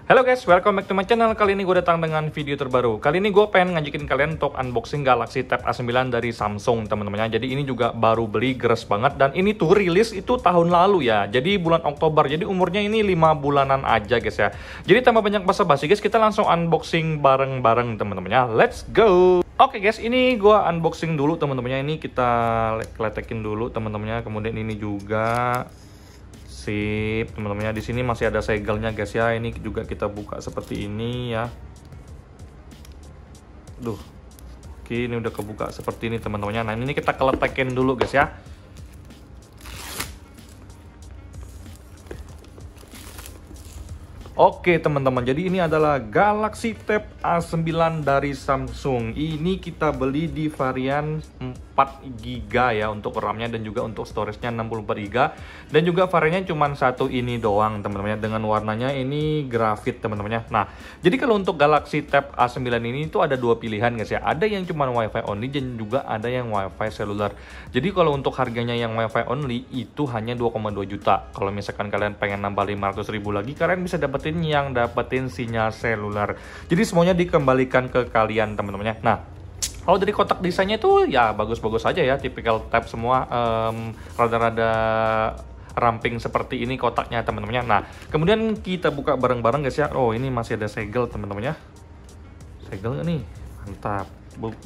Halo guys, welcome back to my channel. Kali ini gue datang dengan video terbaru. Kali ini gue pengen ngajakin kalian untuk unboxing Galaxy Tab A9 dari Samsung, teman-teman. Jadi ini juga baru beli, geres banget. Dan ini tuh rilis itu tahun lalu ya. Jadi bulan Oktober. Jadi umurnya ini 5 bulanan aja guys ya. Jadi tanpa banyak basa-basi guys, kita langsung unboxing bareng-bareng teman-teman ya. Let's go. Oke guys, ini gue unboxing dulu teman-temannya. Ini kita letekin dulu teman-temannya. Kemudian ini juga sip, teman-temannya. Di sini masih ada segelnya guys ya. Ini juga kita buka seperti ini ya. Duh. Oke, ini udah kebuka seperti ini teman-temannya. Nah, ini kita keletekin dulu guys ya. Oke teman-teman, jadi ini adalah Galaxy Tab A9 dari Samsung. Ini kita beli di varian 4GB ya untuk RAM-nya dan juga untuk storage-nya 64GB. Dan juga variannya cuma satu ini doang teman-teman, dengan warnanya ini grafit teman-teman. Nah, jadi kalau untuk Galaxy Tab A9 ini itu ada dua pilihan guys ya. Ada yang cuma WiFi only dan juga ada yang WiFi seluler. Jadi kalau untuk harganya yang WiFi only itu hanya 2,2 juta. Kalau misalkan kalian pengen nambah 500.000 lagi, kalian bisa dapetin yang dapetin sinyal seluler. Jadi semuanya dikembalikan ke kalian teman-temannya. Nah, kalau dari kotak desainnya itu ya bagus-bagus aja ya, tipikal tab semua, rada-rada ramping seperti ini kotaknya teman-temannya. Nah, kemudian kita buka bareng-bareng guys ya. Oh, ini masih ada segel teman-temannya. Segel nggak nih? Mantap.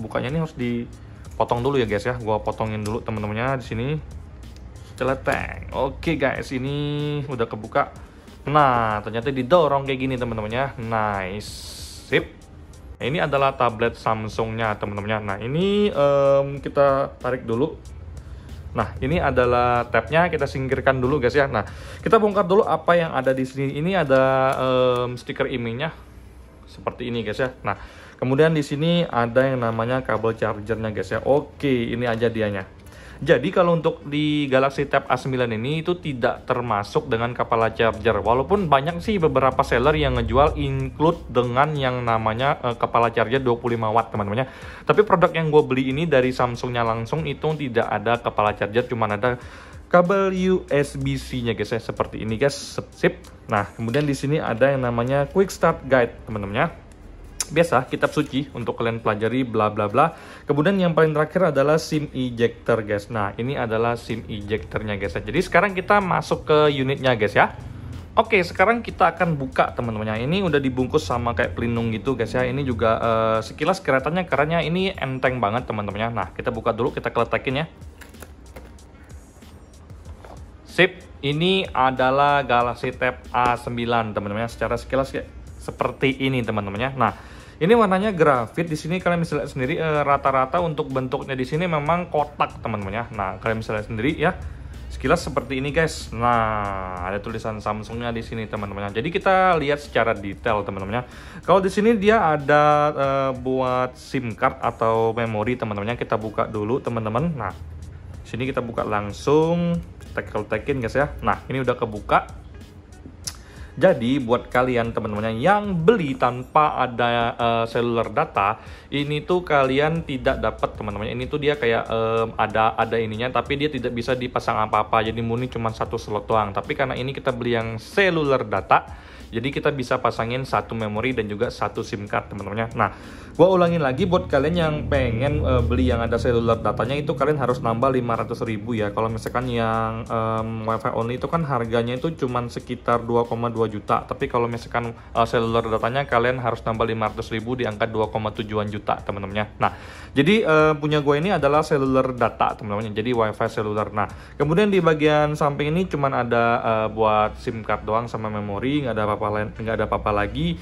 Bukanya ini harus dipotong dulu ya guys ya. Gua potongin dulu teman-temannya di sini. Celeteng. Oke guys, ini udah kebuka. Nah, ternyata didorong kayak gini teman-temannya. Nice. Sip. Nah, ini adalah tablet Samsungnya teman-temannya. Nah, ini kita tarik dulu. Nah, ini adalah tabnya, kita singkirkan dulu guys ya. Nah, kita bongkar dulu apa yang ada di sini. Ini ada stiker IMEI-nya seperti ini guys ya. Nah, kemudian di sini ada yang namanya kabel chargernya guys ya. Oke, ini aja dianya. Jadi kalau untuk di Galaxy Tab A9 ini itu tidak termasuk dengan kepala charger. Walaupun banyak sih beberapa seller yang ngejual include dengan yang namanya kepala charger 25 watt teman-teman. Tapi produk yang gue beli ini dari Samsungnya langsung itu tidak ada kepala charger, cuma ada kabel USB-C-nya guys ya, seperti ini guys. Sip. Nah, kemudian di sini ada yang namanya Quick Start Guide teman-teman. Biasa kitab suci untuk kalian pelajari bla bla bla. Kemudian yang paling terakhir adalah SIM ejector guys. Nah, ini adalah SIM ejectornya guys. Jadi sekarang kita masuk ke unitnya guys ya. Oke, sekarang kita akan buka teman-teman. Ini udah dibungkus sama kayak pelindung gitu guys ya. Ini juga sekilas kelihatannya kerennya ini enteng banget teman-temannya. Nah, kita buka dulu, kita keletakin ya. Sip, ini adalah Galaxy Tab A9 teman-teman. Secara sekilas kayak seperti ini teman-temannya. Nah, ini warnanya grafit. Di sini kalian bisa lihat sendiri rata-rata untuk bentuknya di sini memang kotak teman-teman ya. Nah, kalian bisa lihat sendiri ya. Sekilas seperti ini guys. Nah, ada tulisan Samsungnya di sini teman-teman. Jadi kita lihat secara detail teman-teman. Kalau di sini dia ada buat SIM card atau memori teman-teman. Kita buka dulu teman-teman. Nah, sini kita buka langsung. Tekin guys ya. Nah, ini udah kebuka. Jadi buat kalian teman-teman yang beli tanpa ada cellular data, ini tuh kalian tidak dapat teman-teman. Ini tuh dia kayak ada ininya, tapi dia tidak bisa dipasang apa-apa. Jadi murni cuma satu slot doang. Tapi karena ini kita beli yang cellular data, jadi kita bisa pasangin satu memori dan juga satu SIM card teman-teman. Nah, gua ulangin lagi buat kalian yang pengen beli yang ada cellular datanya itu kalian harus nambah 500.000 ya. Kalau misalkan yang WiFi only itu kan harganya itu cuman sekitar 2,2 juta. Tapi kalau misalkan cellular datanya kalian harus nambah 500.000 di angka 2,7 juta teman-teman. Nah, jadi punya gue ini adalah cellular data teman-teman. Jadi WiFi seluler. Nah, kemudian di bagian samping ini cuman ada buat SIM card doang sama memori, nggak ada apa-apa lagi.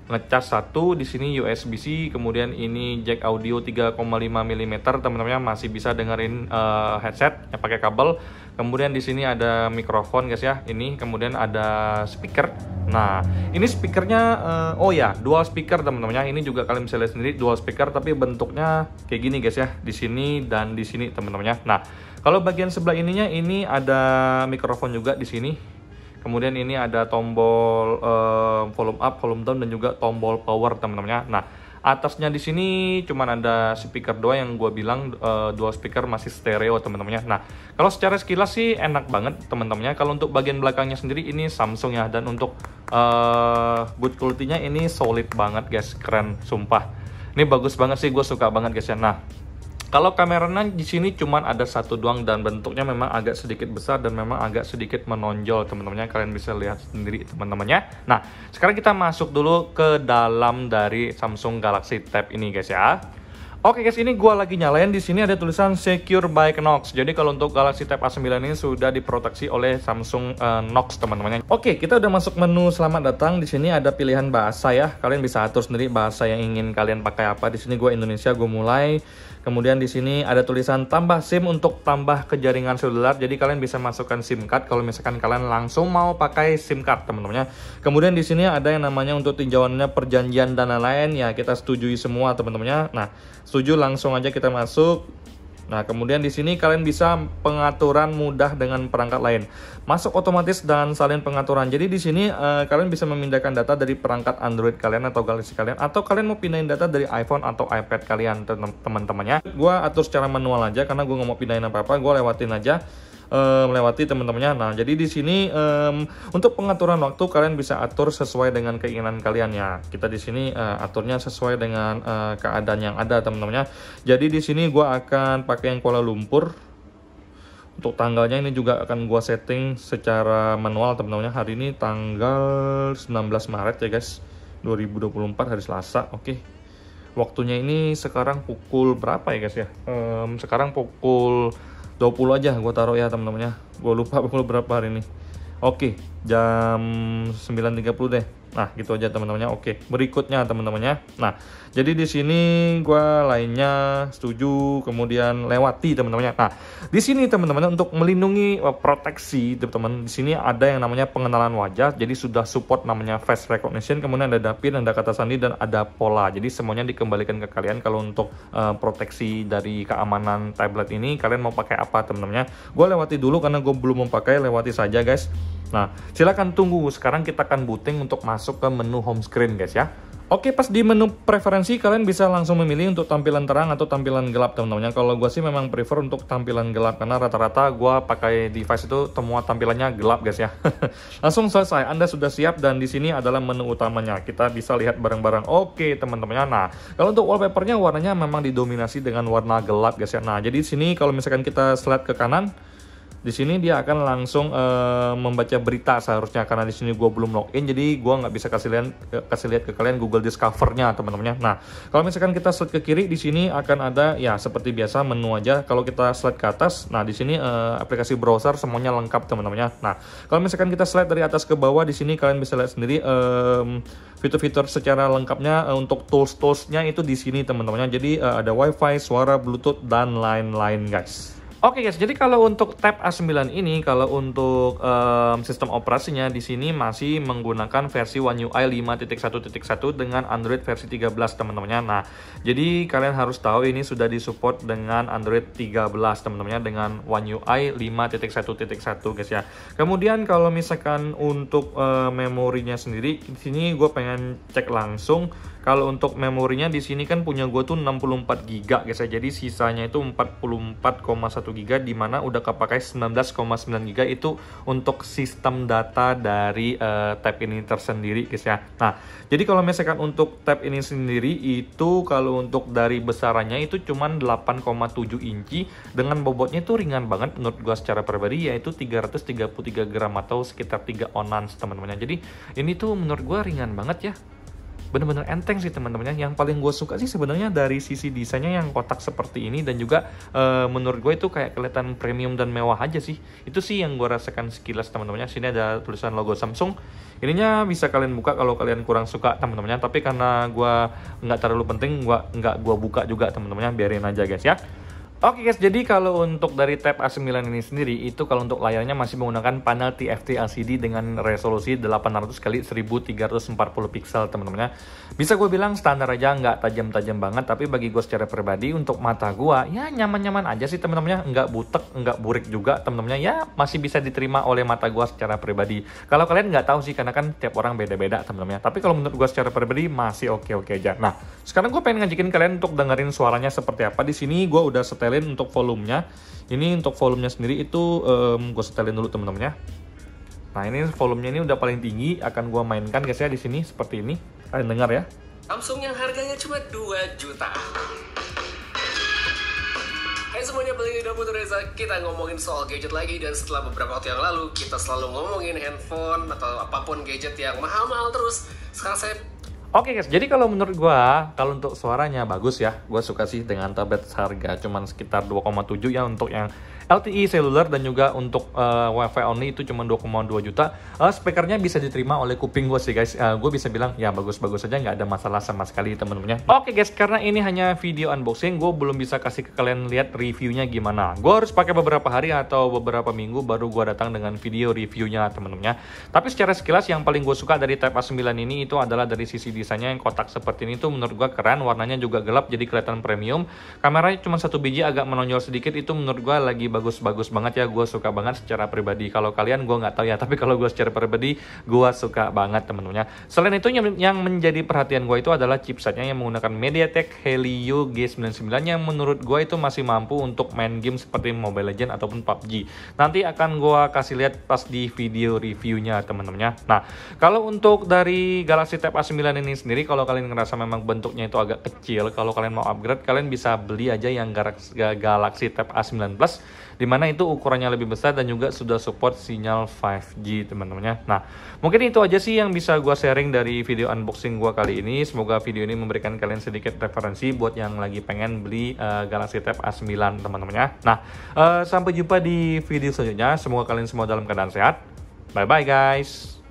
Ngecas satu, di sini USB-C, kemudian ini jack audio 3,5 mm teman-teman, masih bisa dengerin headset yang pakai kabel. Kemudian di sini ada mikrofon guys ya, ini kemudian ada speaker. Nah, ini speakernya oh ya, dual speaker teman-teman. Ini juga kalian bisa lihat sendiri dual speaker, tapi bentuknya kayak gini guys ya, di sini dan di sini teman-teman. Nah, kalau bagian sebelah ininya ini ada mikrofon juga di sini. Kemudian ini ada tombol volume up, volume down, dan juga tombol power teman-teman. Nah, Atasnya di sini cuman ada speaker doang yang gue bilang dual speaker masih stereo teman-temannya. Nah, kalau secara sekilas sih enak banget teman-temannya. Kalau untuk bagian belakangnya sendiri ini Samsung ya, dan untuk build quality-nya ini solid banget guys, keren sumpah. Ini bagus banget sih, gue suka banget guys ya. Nah, kalau kameranya di sini cuman ada satu doang dan bentuknya memang agak sedikit besar dan memang agak sedikit menonjol teman-temannya. Kalian bisa lihat sendiri teman-temannya. Nah, sekarang kita masuk dulu ke dalam dari Samsung Galaxy Tab ini guys ya. Oke guys, ini gua lagi nyalain. Di sini ada tulisan Secure by Knox. Jadi kalau untuk Galaxy Tab A9 ini sudah diproteksi oleh Samsung Knox teman-teman. Oke, kita udah masuk menu selamat datang. Di sini ada pilihan bahasa ya. Kalian bisa atur sendiri bahasa yang ingin kalian pakai apa. Di sini gua Indonesia, gua mulai. Kemudian di sini ada tulisan tambah SIM untuk tambah ke jaringan seluler. Jadi kalian bisa masukkan SIM card kalau misalkan kalian langsung mau pakai SIM card teman-teman. Kemudian di sini ada yang namanya untuk tinjauannya perjanjian dan lain-lain ya, kita setujui semua teman-temannya. Nah, setuju langsung aja kita masuk. Nah, kemudian di sini kalian bisa pengaturan mudah dengan perangkat lain. Masuk otomatis dan salin pengaturan. Jadi di sini kalian bisa memindahkan data dari perangkat Android kalian atau Galaxy kalian, atau kalian mau pindahin data dari iPhone atau iPad kalian teman-temannya. Gua atur secara manual aja karena gue nggak mau pindahin apa-apa, gue lewatin aja. Melewati teman-temannya. Nah, jadi di sini untuk pengaturan waktu kalian bisa atur sesuai dengan keinginan kalian ya. Kita di sini aturnya sesuai dengan keadaan yang ada teman-temannya. Jadi di sini gua akan pakai yang Kuala Lumpur. Untuk tanggalnya ini juga akan gua setting secara manual teman-temannya. Hari ini tanggal 19 Maret ya guys, 2024 hari Selasa. Oke. Waktunya ini sekarang pukul berapa ya guys ya? Sekarang pukul 20 aja gue taruh ya teman-temannya. Gue lupa pukul berapa hari ini. Oke, jam 9.30 deh. Nah, gitu aja teman-temannya. Oke, berikutnya teman-temannya. Nah, jadi di sini gua lainnya setuju, kemudian lewati teman-temannya. Nah, di sini teman-teman untuk melindungi proteksi teman-teman, di sini ada yang namanya pengenalan wajah. Jadi sudah support namanya face recognition, kemudian ada pin, ada kata sandi, dan ada pola. Jadi semuanya dikembalikan ke kalian. Kalau untuk proteksi dari keamanan tablet ini kalian mau pakai apa teman-temannya. Gue lewati dulu karena gue belum memakai, lewati saja guys. Nah, silakan tunggu. Sekarang kita akan booting untuk masuk ke menu home screen guys ya. Oke, pas di menu preferensi kalian bisa langsung memilih untuk tampilan terang atau tampilan gelap teman-teman. Kalau gue sih memang prefer untuk tampilan gelap karena rata-rata gue pakai device itu semua tampilannya gelap guys ya. Langsung selesai, Anda sudah siap dan di sini adalah menu utamanya. Kita bisa lihat bareng-bareng. Oke teman-temannya. Nah, kalau untuk wallpapernya warnanya memang didominasi dengan warna gelap guys ya. Nah, jadi di sini kalau misalkan kita slide ke kanan, di sini dia akan langsung membaca berita seharusnya, karena di sini gue belum login, jadi gue nggak bisa kasih lihat ke kalian Google Discover-nya teman-temannya. Nah, kalau misalkan kita slide ke kiri, di sini akan ada ya seperti biasa menu aja. Kalau kita slide ke atas, nah di sini aplikasi browser semuanya lengkap teman-temannya. Nah, kalau misalkan kita slide dari atas ke bawah, di sini kalian bisa lihat sendiri fitur-fitur secara lengkapnya. Untuk tools-toolsnya itu di sini teman-temannya. Jadi ada WiFi, suara, Bluetooth, dan lain-lain guys. Oke guys, jadi kalau untuk Tab A9 ini, kalau untuk sistem operasinya di sini masih menggunakan versi One UI 5.1.1 dengan Android versi 13 teman-temannya. Nah, jadi kalian harus tahu ini sudah disupport dengan Android 13 teman-temannya dengan One UI 5.1.1 guys ya. Kemudian kalau misalkan untuk memorinya sendiri, di sini gue pengen cek langsung. Kalau untuk memorinya di sini kan punya gue tuh 64 GB guys ya. Jadi sisanya itu 44,1 GB, dimana udah kepakai 19,9 GB itu untuk sistem data dari tab ini tersendiri guys ya. Nah, jadi kalau misalkan untuk tab ini sendiri itu kalau untuk dari besarannya itu cuman 8,7 inci dengan bobotnya itu ringan banget menurut gue secara pribadi, yaitu 333 gram atau sekitar 3 ons teman-temannya. Jadi ini tuh menurut gue ringan banget ya. Bener-bener enteng sih teman-temannya. Yang paling gue suka sih sebenarnya dari sisi desainnya yang kotak seperti ini, dan juga menurut gue itu kayak kelihatan premium dan mewah aja sih. Itu sih yang gue rasakan sekilas teman-temannya. Sini ada tulisan logo Samsung. Ininya bisa kalian buka kalau kalian kurang suka teman-temannya. Tapi karena gue nggak terlalu penting, nggak gue buka juga teman-temannya. Biarin aja guys ya. Oke guys, jadi kalau untuk dari Tab A9 ini sendiri, itu kalau untuk layarnya masih menggunakan panel TFT LCD dengan resolusi 800 x 1340 piksel teman-teman ya. Bisa gue bilang standar aja, nggak tajam-tajam banget, tapi bagi gue secara pribadi untuk mata gue ya nyaman-nyaman aja sih teman-teman ya, nggak butek, nggak burik juga teman-teman ya, masih bisa diterima oleh mata gue secara pribadi. Kalau kalian nggak tahu sih, karena kan tiap orang beda-beda teman-teman ya, tapi kalau menurut gue secara pribadi masih oke-oke aja. Nah, sekarang gue pengen ngajakin kalian untuk dengerin suaranya seperti apa. Di sini gue udah setelin untuk volumenya. Ini untuk volumenya sendiri itu gue setelin dulu teman-teman ya. Nah, ini volumenya ini udah paling tinggi, akan gue mainkan guys ya di sini seperti ini. Kalian dengar ya. Samsung yang harganya cuma 2 juta. Hai semuanya, balik di Putu Reza. Kita ngomongin soal gadget lagi, dan setelah beberapa waktu yang lalu kita selalu ngomongin handphone atau apapun gadget yang mahal-mahal terus. Sekarang saya Oke guys, jadi kalau menurut gua, kalau untuk suaranya bagus ya. Gua suka sih dengan tablet harga cuman sekitar 2,7 ya untuk yang LTE seluler, dan juga untuk WiFi only itu cuma 2,2 juta. Speakernya bisa diterima oleh kuping gue sih guys. Gue bisa bilang ya bagus-bagus aja, nggak ada masalah sama sekali temen-temennya. Oke guys, karena ini hanya video unboxing, gue belum bisa kasih ke kalian lihat reviewnya gimana. Gue harus pakai beberapa hari atau beberapa minggu baru gue datang dengan video reviewnya temen-temennya. Tapi secara sekilas yang paling gue suka dari Tab A9 ini itu adalah dari sisi desainnya yang kotak seperti ini tuh menurut gue keren. Warnanya juga gelap jadi kelihatan premium. Kameranya cuma satu biji agak menonjol sedikit, itu menurut gue lagi bagus banget ya. Gue suka banget secara pribadi. Kalau kalian gue nggak tahu ya, tapi kalau gue secara pribadi gue suka banget temen-temennya. Selain itu yang menjadi perhatian gue itu adalah chipsetnya yang menggunakan MediaTek Helio G99 yang menurut gue itu masih mampu untuk main game seperti Mobile Legends ataupun PUBG. Nanti akan gue kasih lihat pas di video reviewnya temen-temennya. Nah, kalau untuk dari Galaxy Tab A9 ini sendiri, kalau kalian ngerasa memang bentuknya itu agak kecil, kalau kalian mau upgrade kalian bisa beli aja yang Galaxy Tab A9 Plus, dimana itu ukurannya lebih besar dan juga sudah support sinyal 5G teman-temannya. Nah, mungkin itu aja sih yang bisa gue sharing dari video unboxing gue kali ini. Semoga video ini memberikan kalian sedikit referensi buat yang lagi pengen beli Galaxy Tab A9 teman-temannya. Nah, sampai jumpa di video selanjutnya. Semoga kalian semua dalam keadaan sehat. Bye bye guys.